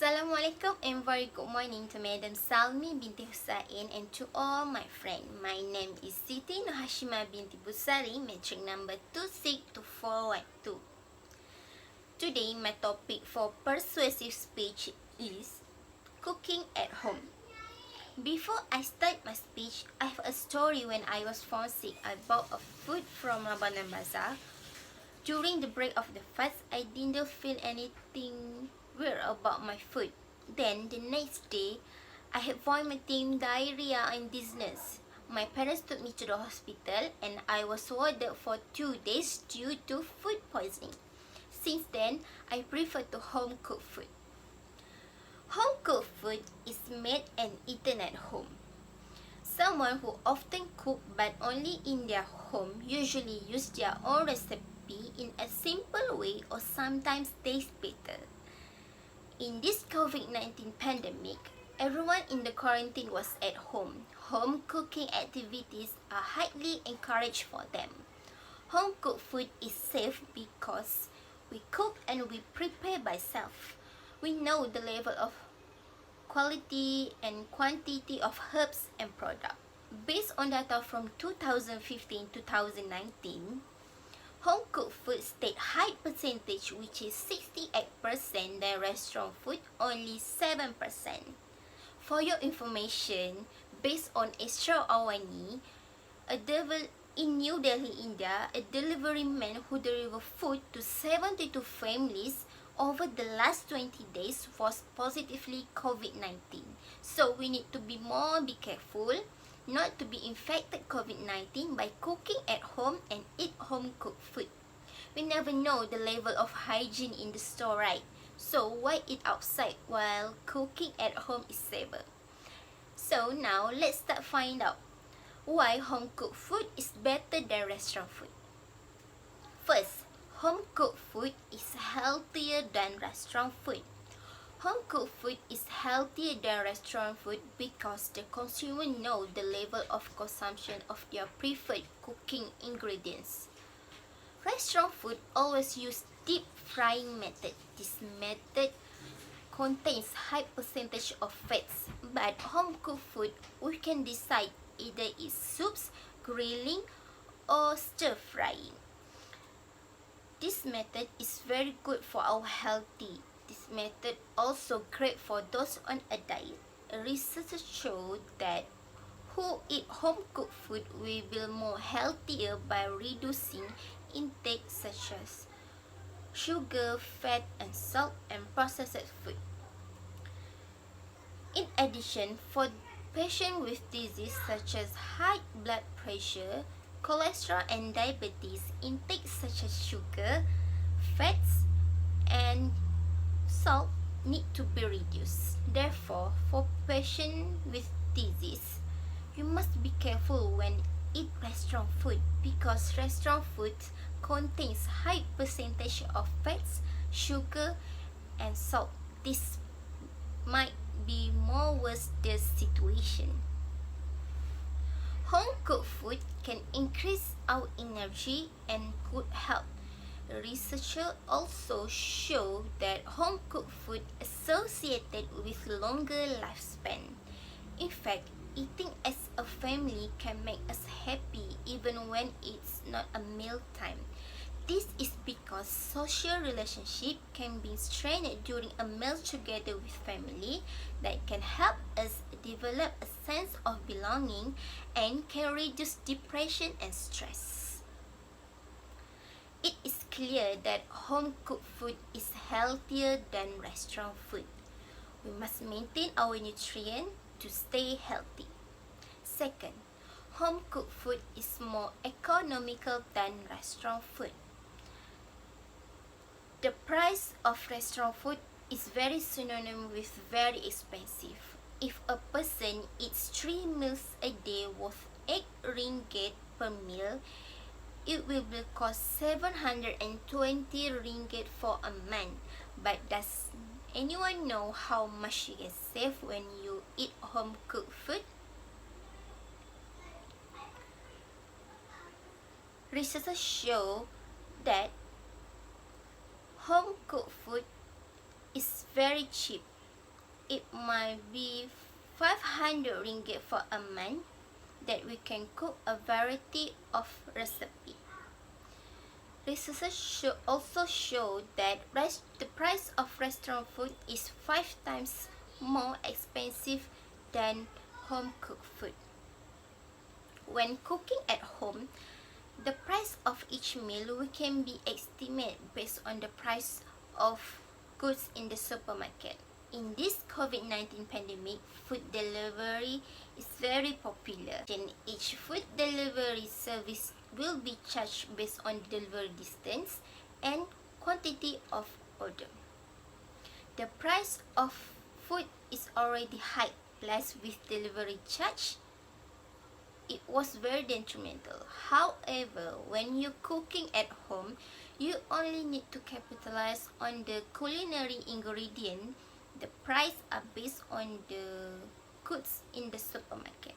Assalamualaikum and very good morning to Madam Salmi binti Hussain and to all my friends. My name is Siti Nur Hashimah binti Busari, metric number 2624112. Today my topic for persuasive speech is cooking at home. Before I start my speech, I have a story. When I was found sick, I bought a food from Ramadan Bazaar. During the break of the fast, I didn't feel anything weird about my food. Then the next day, I had vomiting, diarrhea, and dizziness. My parents took me to the hospital and I was warded for 2 days due to food poisoning. Since then, I prefer to home cooked food. Home cooked food is made and eaten at home. Someone who often cook but only in their home usually use their own recipe in a simple way or sometimes taste better. In this COVID-19 pandemic, everyone in the quarantine was at home. Home cooking activities are highly encouraged for them. Home cooked food is safe because we cook and we prepare by self. We know the level of quality and quantity of herbs and product. Based on data from 2015-2019, home cooked food stayed high percentage, which is 68%, than restaurant food, only 7%. For your information, based on Isra Awani, in New Delhi, India, a delivery man who delivered food to 72 families over the last 20 days was positively COVID-19. So we need to be careful not to be infected COVID-19 by cooking at home and eat home cooked food. We never know the level of hygiene in the store, right? So why eat outside while cooking at home is safer? So now let's find out why home cooked food is better than restaurant food. First, home cooked food is healthier than restaurant food. Home cooked food is healthier than restaurant food because the consumer know the level of consumption of their preferred cooking ingredients. Restaurant food always use deep frying method. This method contains high percentage of fats, but home cooked food we can decide either it's soups, grilling, or stir frying. This method is very good for our healthy. This method also great for those on a diet. Research showed that who eat home cooked food will be more healthier by reducing intake such as sugar, fat, and salt and processed food. In addition, for patients with disease such as high blood pressure, cholesterol, and diabetes, intake such as sugar, fats, and salt need to be reduced. Therefore, for patients with disease, you must be careful when eat restaurant food because restaurant food contains high percentage of fats, sugar, and salt. This might be more worse the situation. Home cooked food can increase our energy and good health. Researchers also show that home cooked food associated with longer lifespan. In fact, eating as a family can make us happy even when it's not a meal time. This is because social relationship can be strengthened during a meal together with family that can help us develop a sense of belonging and can reduce depression and stress. It is clear that home cooked food is healthier than restaurant food. We must maintain our nutrients to stay healthy. Second, home cooked food is more economical than restaurant food. The price of restaurant food is very synonymous with very expensive. If a person eats 3 meals a day worth 8 ringgit per meal, it will cost 720 ringgit for a month. But does anyone know how much you can save when you eat home cooked food? Research show that home cooked food is very cheap it might be 500 ringgit for a month that we can cook a variety of recipes. Research also show that the price of restaurant food is 5 times more expensive than home cooked food. When cooking at home, the price of each meal can be estimated based on the price of goods in the supermarket. In this COVID-19 pandemic, food delivery is very popular. And each food delivery service will be charged based on delivery distance and quantity of order. The price of food is already high, plus with delivery charge, it was very detrimental. However, when you're cooking at home, you only need to capitalize on the culinary ingredient. The price are based on the goods in the supermarket.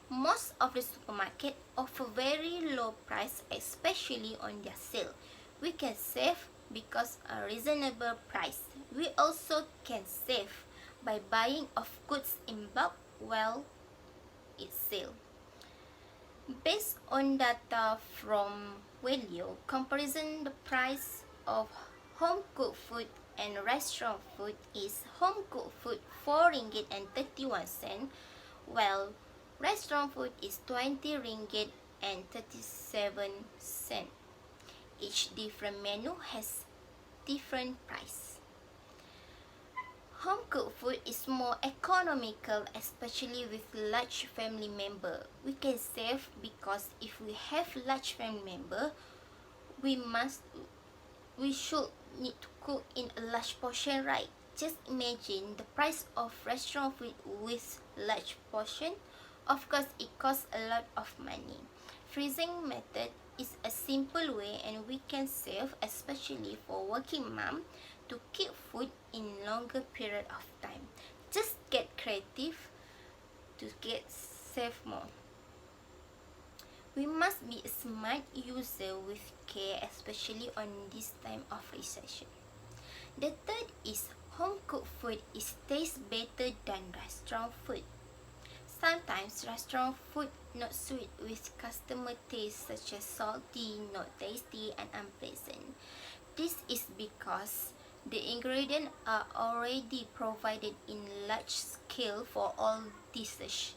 Most of the supermarket offer very low price, especially on their sale. We can save because a reasonable price. We also can save by buying of goods in bulk while it's sale. Based on data from Value comparison, the price of home cooked food and restaurant food is home cooked food 4 ringgit and 31 cent, while restaurant food is 20 ringgit and 37 cent. Each different menu has different price. Home cooked food is more economical, especially with large family member. We can save because if we have large family member, we should need to cook in a large portion, right? Just imagine the price of restaurant food with large portion. Of course, it costs a lot of money. Freezing method is a simple way and we can save, especially for working mom, to keep food in longer period of time. Just get creative to get save more. We must be a smart user with care, especially on this time of recession. The third is home cooked food is taste better than restaurant food. Sometimes restaurant food not sweet with customer taste, such as salty, not tasty, and unpleasant. This is because the ingredients are already provided in large scale for all dishes.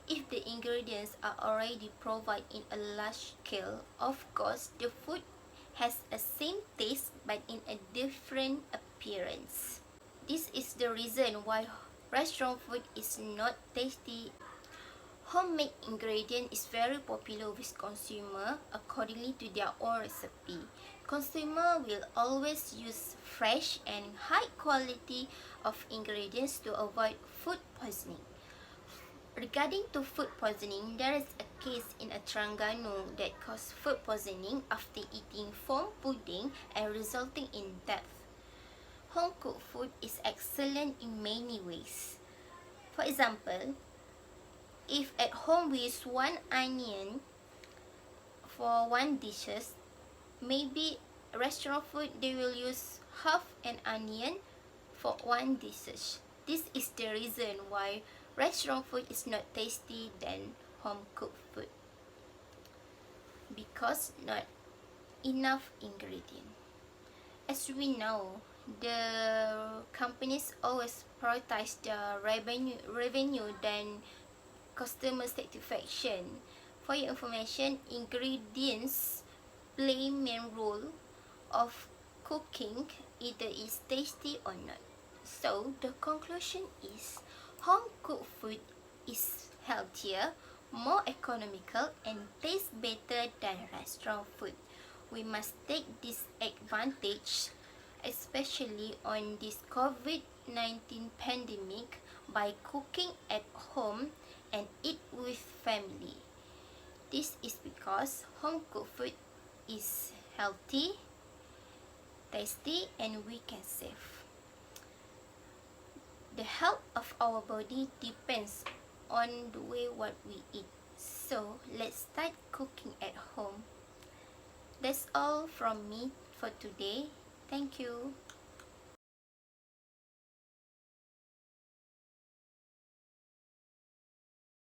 If the ingredients are already provided in a large scale, of course the food has a same taste but in a different appearance. This is the reason why restaurant food is not tasty. Homemade ingredient is very popular with consumer accordingly to their own recipe. Consumer will always use fresh and high quality of ingredients to avoid food poisoning. Regarding to food poisoning, there is a case in Terengganu that caused food poisoning after eating foam pudding and resulting in death. Home cooked food is excellent in many ways. For example, if at home we use 1 onion for 1 dishes, maybe restaurant food they will use half an onion for 1 dish. This is the reason why restaurant food is not tasty than home cooked food, because not enough ingredient. As we know, the companies always prioritize the revenue than customer satisfaction. For your information, ingredients play main role of cooking, either it's tasty or not. So the conclusion is home cooked food is healthier, more economical, and tastes better than restaurant food. We must take this advantage, especially on this COVID-19 pandemic, by cooking at home and eat with family. This is because home cooked food is healthy, tasty, and we can save. The health of our body depends on the way what we eat. So let's start cooking at home. That's all from me for today. Thank you.